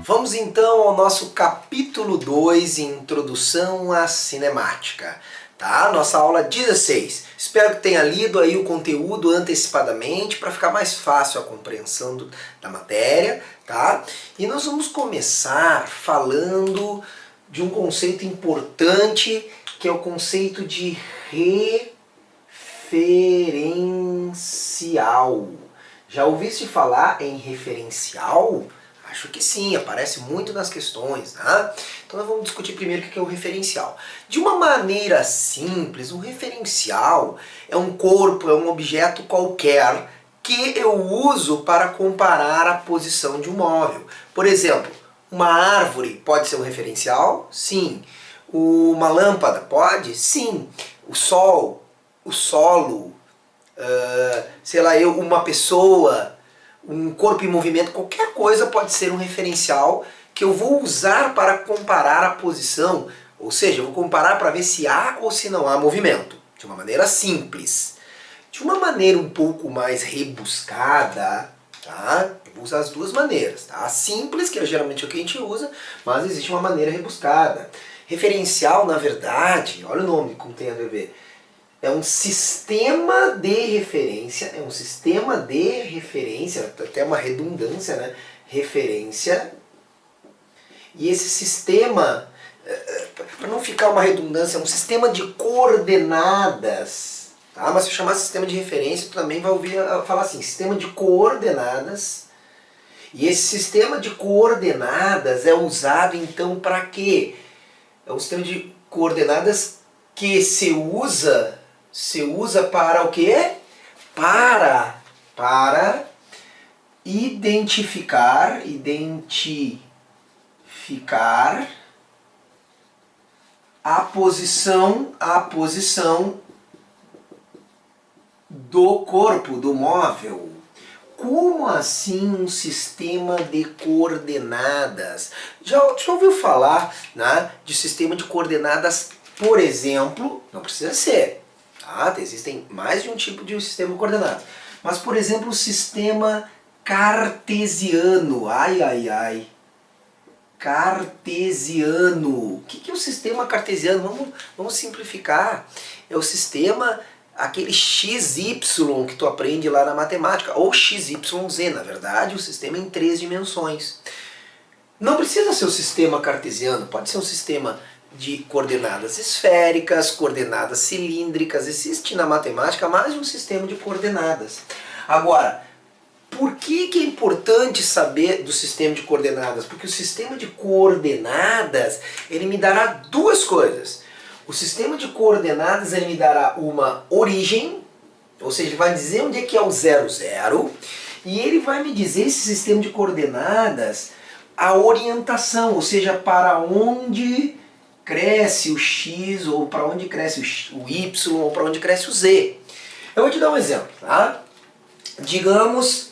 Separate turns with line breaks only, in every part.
Vamos então ao nosso capítulo 2, Introdução à Cinemática. Tá? Nossa aula 16. Espero que tenha lido aí o conteúdo antecipadamente para ficar mais fácil a compreensão da matéria. Tá? E nós vamos começar falando de um conceito importante, que é o conceito de referencial. Já ouviste falar em referencial? Acho que sim, aparece muito nas questões, tá? Então nós vamos discutir primeiro o que é o referencial. De uma maneira simples, um referencial é um corpo, é um objeto qualquer que eu uso para comparar a posição de um móvel. Por exemplo, uma árvore pode ser um referencial? Sim. Uma lâmpada pode? Sim. O sol, o solo, sei lá eu, uma pessoa, um corpo em movimento, qualquer coisa pode ser um referencial que eu vou usar para comparar a posição, ou seja, eu vou comparar para ver se há ou se não há movimento, de uma maneira simples. De uma maneira um pouco mais rebuscada, tá? Eu vou usar as duas maneiras, tá? A simples, que é geralmente o que a gente usa, mas existe uma maneira rebuscada. Referencial, na verdade, olha o nome como tem a ver. É um sistema de referência, até uma redundância, né? Referência. E esse sistema, para não ficar uma redundância, é um sistema de coordenadas. Tá? Mas se eu chamar sistema de referência, tu também vai ouvir falar assim, sistema de coordenadas. E esse sistema de coordenadas é usado então para quê? É um sistema de coordenadas que se usa para o quê? Para identificar a posição do corpo, do móvel. Como assim um sistema de coordenadas? Já ouviu falar, né, de sistema de coordenadas, por exemplo, não precisa ser, tá? Existem mais de um tipo de sistema de coordenadas. Mas, por exemplo, o sistema cartesiano. Cartesiano. O que é o sistema cartesiano? Vamos simplificar. É o sistema, aquele XY que tu aprende lá na matemática, ou XYZ, na verdade, o sistema em 3 dimensões. Não precisa ser o sistema cartesiano, pode ser um sistema de coordenadas esféricas, coordenadas cilíndricas. Existe na matemática mais de um sistema de coordenadas. Agora, por que é importante saber do sistema de coordenadas? Porque o sistema de coordenadas, ele me dará duas coisas. O sistema de coordenadas, ele me dará uma origem, ou seja, ele vai dizer onde é que é o 0, 0, e ele vai me dizer, esse sistema de coordenadas, a orientação, ou seja, para onde cresce o X, ou para onde cresce o Y, ou para onde cresce o Z. Eu vou te dar um exemplo, tá? Digamos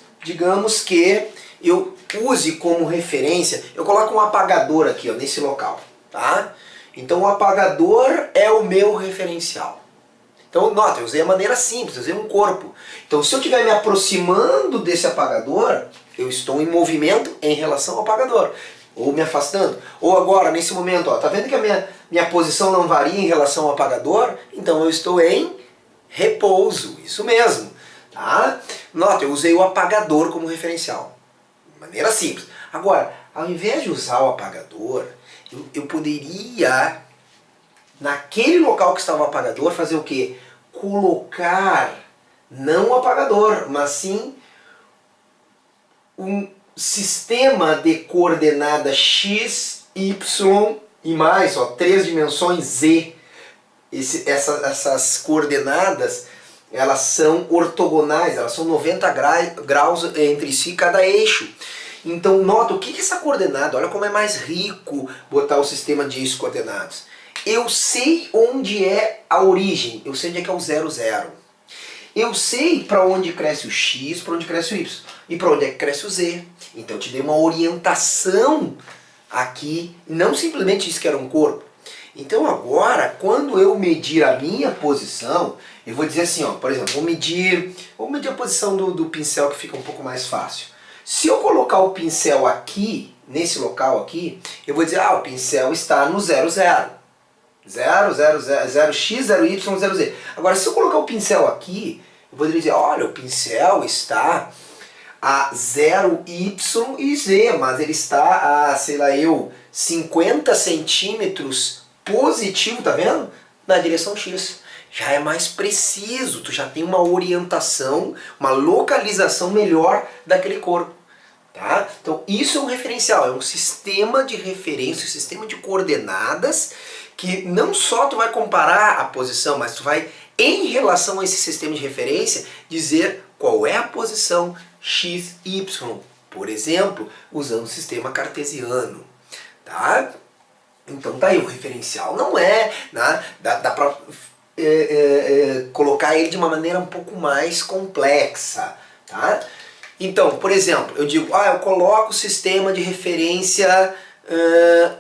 que eu use como referência, eu coloco um apagador aqui, ó, nesse local, tá? Então o apagador é o meu referencial. Então nota, eu usei a maneira simples, eu usei um corpo. Então se eu estiver me aproximando desse apagador, eu estou em movimento em relação ao apagador. Ou me afastando. Ou agora, nesse momento, ó, tá vendo que a minha posição não varia em relação ao apagador? Então eu estou em repouso, isso mesmo. Tá? Nota, eu usei o apagador como referencial. De maneira simples. Agora, ao invés de usar o apagador, eu poderia, naquele local que estava o apagador, fazer o quê? Colocar, não o apagador, mas sim um sistema de coordenadas x, y e mais, ó, 3 dimensões z. Essas coordenadas, elas são ortogonais, elas são 90 graus entre si cada eixo. Então nota, o que é essa coordenada? Olha como é mais rico botar o sistema de eixos coordenados. Eu sei onde é a origem, eu sei onde é que é o 0, 0. Eu sei para onde cresce o X, para onde cresce o Y. E para onde é que cresce o Z. Então eu te dei uma orientação aqui, não simplesmente isso que era um corpo. Então agora, quando eu medir a minha posição, eu vou dizer assim, ó, por exemplo, vou medir a posição do pincel, que fica um pouco mais fácil. Se eu colocar o pincel aqui, nesse local aqui, eu vou dizer, o pincel está no 0, 0. 0, 0, 0, 0x, 0y, 0z. Agora, se eu colocar o pincel aqui, eu poderia dizer, olha, o pincel está a 0y e z, mas ele está a, sei lá 50 centímetros positivo, tá vendo? Na direção x. Já é mais preciso, tu já tem uma orientação, uma localização melhor daquele corpo. Tá? Então isso é um referencial, é um sistema de referência, um sistema de coordenadas que não só tu vai comparar a posição, mas tu vai, em relação a esse sistema de referência, dizer qual é a posição x, y. Por exemplo, usando o sistema cartesiano. Tá? Então tá aí, o referencial não é, né? Dá pra colocar ele de uma maneira um pouco mais complexa. Tá? Então, por exemplo, eu digo, eu coloco o sistema de referência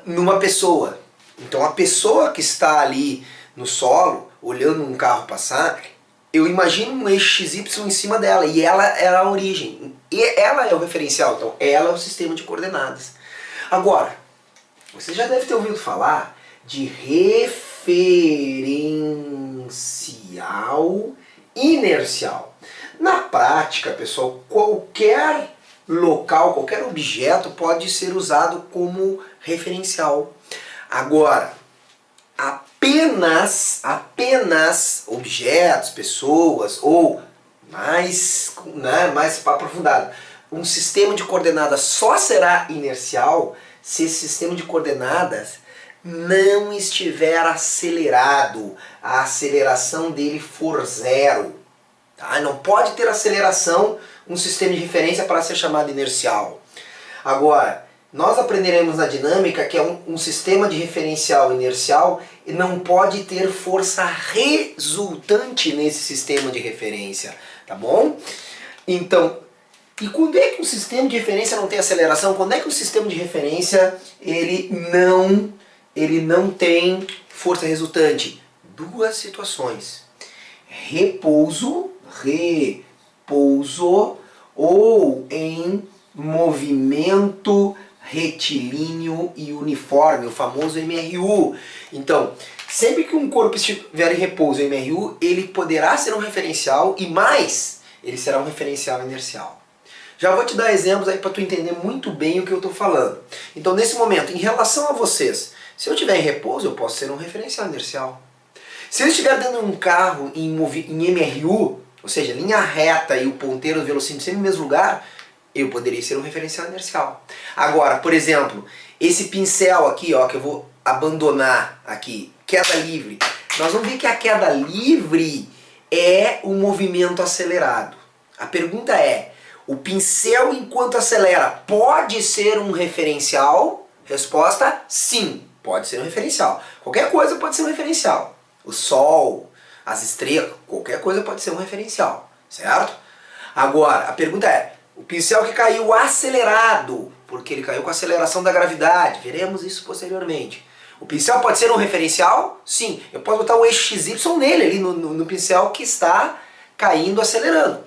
numa pessoa. Então a pessoa que está ali no solo, olhando um carro passar, eu imagino um eixo XY em cima dela, e ela é a origem. E ela é o referencial, então ela é o sistema de coordenadas. Agora, você já deve ter ouvido falar de referencial inercial. Na prática, pessoal, qualquer local, qualquer objeto pode ser usado como referencial. Agora, apenas objetos, pessoas ou mais aprofundado, um sistema de coordenadas só será inercial se esse sistema de coordenadas não estiver acelerado, a aceleração dele for 0. Tá? Não pode ter aceleração um sistema de referência para ser chamado inercial. Agora, nós aprenderemos na dinâmica que é um sistema de referencial inercial e não pode ter força resultante nesse sistema de referência, tá bom? Então, e quando é que um sistema de referência não tem aceleração? Quando é que um sistema de referência ele não tem força resultante? Duas situações. Repouso ou em movimento retilíneo e uniforme, o famoso MRU. Então, sempre que um corpo estiver em repouso em MRU, ele poderá ser um referencial e mais, ele será um referencial inercial. Já vou te dar exemplos aí para tu entender muito bem o que eu estou falando. Então, nesse momento, em relação a vocês, se eu estiver em repouso, eu posso ser um referencial inercial. Se eu estiver dentro de um carro em MRU, ou seja, linha reta e o ponteiro do velocímetro sempre no mesmo lugar, eu poderia ser um referencial inercial. Agora, por exemplo, esse pincel aqui, ó, que eu vou abandonar aqui, queda livre. Nós vamos ver que a queda livre é um movimento acelerado. A pergunta é, o pincel enquanto acelera pode ser um referencial? Resposta, sim, pode ser um referencial. Qualquer coisa pode ser um referencial. O sol, as estrelas, qualquer coisa pode ser um referencial, certo? Agora, a pergunta é, o pincel que caiu acelerado, porque ele caiu com a aceleração da gravidade, veremos isso posteriormente. O pincel pode ser um referencial? Sim, eu posso botar um eixo XY nele, ali no pincel que está caindo, acelerando.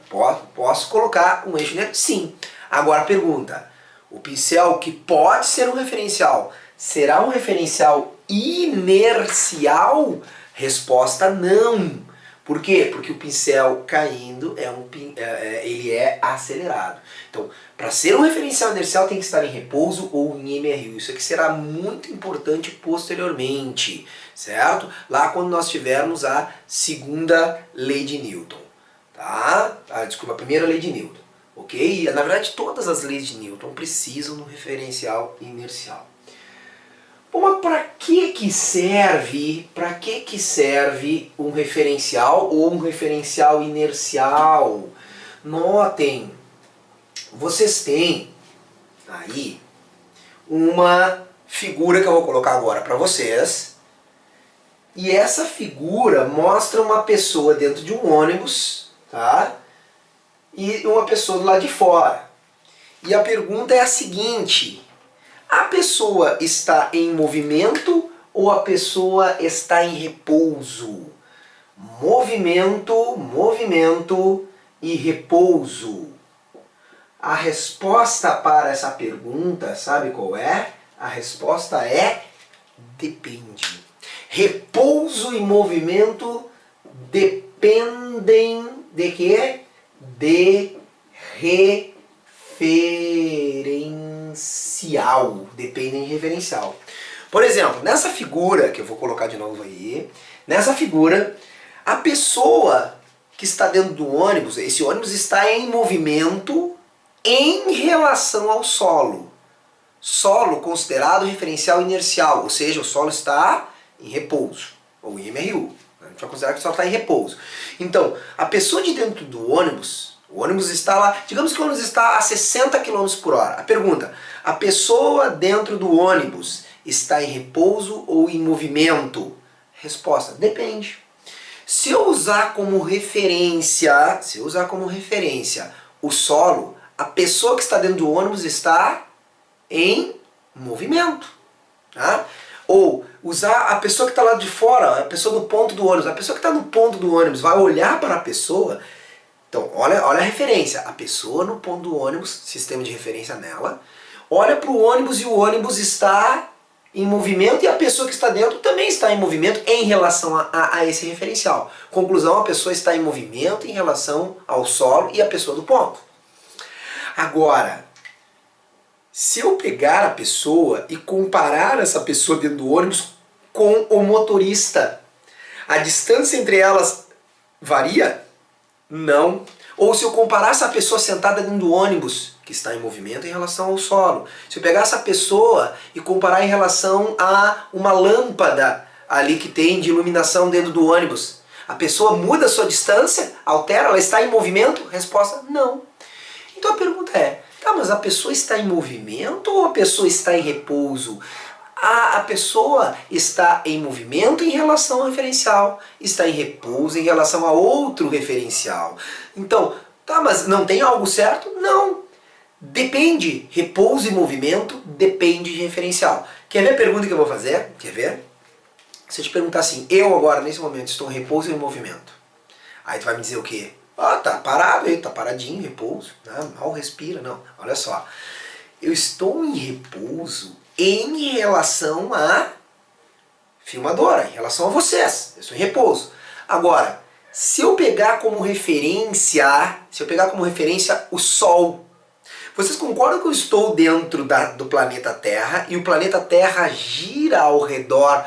Posso colocar um eixo nele? Sim. Agora a pergunta, o pincel que pode ser um referencial, será um referencial inercial? Resposta não. Por quê? Porque o pincel caindo ele é acelerado. Então, para ser um referencial inercial tem que estar em repouso ou em MRU. Isso aqui será muito importante posteriormente, certo? Lá quando nós tivermos a segunda lei de Newton. Tá? Desculpa, a primeira lei de Newton. Ok? Na verdade, todas as leis de Newton precisam do referencial inercial. Bom, mas para que serve um referencial ou um referencial inercial? Notem, vocês têm aí uma figura que eu vou colocar agora para vocês. E essa figura mostra uma pessoa dentro de um ônibus, tá? E uma pessoa do lado de fora. E a pergunta é a seguinte: a pessoa está em movimento ou a pessoa está em repouso? Movimento e repouso. A resposta para essa pergunta, sabe qual é? A resposta é depende. Repouso e movimento dependem de quê? De referencial. Dependem de referencial. Por exemplo, nessa figura, que eu vou colocar de novo aí, nessa figura, a pessoa que está dentro do ônibus, esse ônibus está em movimento em relação ao solo. Solo considerado referencial inercial, ou seja, o solo está em repouso, ou em MRU. A gente vai considerar que o solo está em repouso. Então, a pessoa de dentro do ônibus, o ônibus está lá, digamos que o ônibus está a 60 km por hora. A pergunta, a pessoa dentro do ônibus está em repouso ou em movimento? Resposta, depende. Se eu usar como referência, o solo, a pessoa que está dentro do ônibus está em movimento. Tá? Ou usar a pessoa que está lá de fora, a pessoa do ponto do ônibus. A pessoa que está no ponto do ônibus vai olhar para a pessoa. Então, olha a referência. A pessoa no ponto do ônibus, sistema de referência nela, olha para o ônibus e o ônibus está em movimento e a pessoa que está dentro também está em movimento em relação a esse referencial. Conclusão, a pessoa está em movimento em relação ao solo e a pessoa do ponto. Agora, se eu pegar a pessoa e comparar essa pessoa dentro do ônibus com o motorista, a distância entre elas varia? Não. Ou se eu comparar essa pessoa sentada dentro do ônibus, que está em movimento em relação ao solo, se eu pegar essa pessoa e comparar em relação a uma lâmpada ali que tem de iluminação dentro do ônibus, a pessoa muda a sua distância? Altera? Ela está em movimento? Resposta, não. Então a pergunta é, tá, mas a pessoa está em movimento ou a pessoa está em repouso? A pessoa está em movimento em relação ao referencial, está em repouso em relação a outro referencial. Então, tá, mas não tem algo certo? Não. Depende. Repouso e movimento depende de referencial. Quer ver a pergunta que eu vou fazer? Quer ver? Se eu te perguntar assim, eu agora nesse momento estou em repouso ou em movimento? Aí tu vai me dizer o quê? Ah, tá parado aí, tá paradinho, repouso, né? Mal respira, não. Olha só, eu estou em repouso em relação à filmadora, em relação a vocês, eu estou em repouso. Agora, se eu pegar como referência o Sol, vocês concordam que eu estou dentro do planeta Terra e o planeta Terra gira ao redor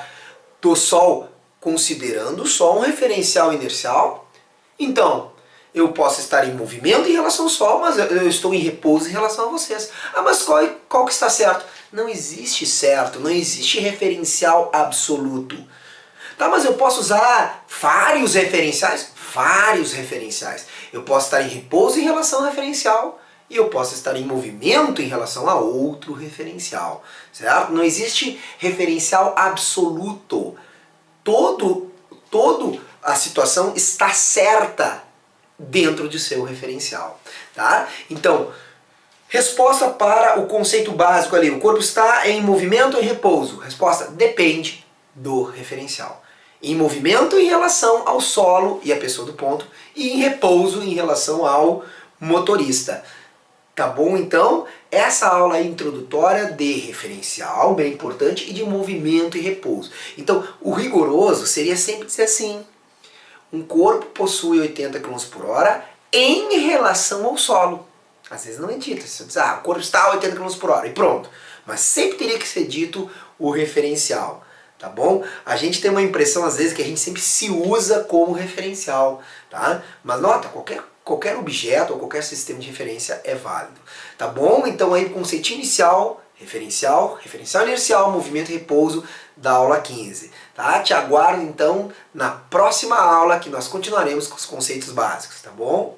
do Sol, considerando o Sol um referencial inercial? Então, eu posso estar em movimento em relação ao Sol, mas eu estou em repouso em relação a vocês. Ah, mas qual que está certo? Não existe certo, não existe referencial absoluto. Tá, mas eu posso usar vários referenciais? Vários referenciais. Eu posso estar em repouso em relação ao referencial e eu posso estar em movimento em relação a outro referencial. Certo? Não existe referencial absoluto. Todo a situação está certa dentro de seu referencial, tá? Então, resposta para o conceito básico ali, o corpo está em movimento ou em repouso? Resposta, depende do referencial. Em movimento em relação ao solo e a pessoa do ponto, e em repouso em relação ao motorista. Tá bom? Então, essa aula é introdutória de referencial, bem importante, e de movimento e repouso. Então, o rigoroso seria sempre dizer assim, um corpo possui 80 km por hora em relação ao solo. Às vezes não é dito, você diz, o corpo está a 80 km por hora e pronto. Mas sempre teria que ser dito o referencial, tá bom? A gente tem uma impressão às vezes que a gente sempre se usa como referencial, tá? Mas nota, qualquer objeto ou qualquer sistema de referência é válido, tá bom? Então aí o conceito inicial, referencial inercial, movimento e repouso da aula 15. Tá? Te aguardo então na próxima aula que nós continuaremos com os conceitos básicos, tá bom?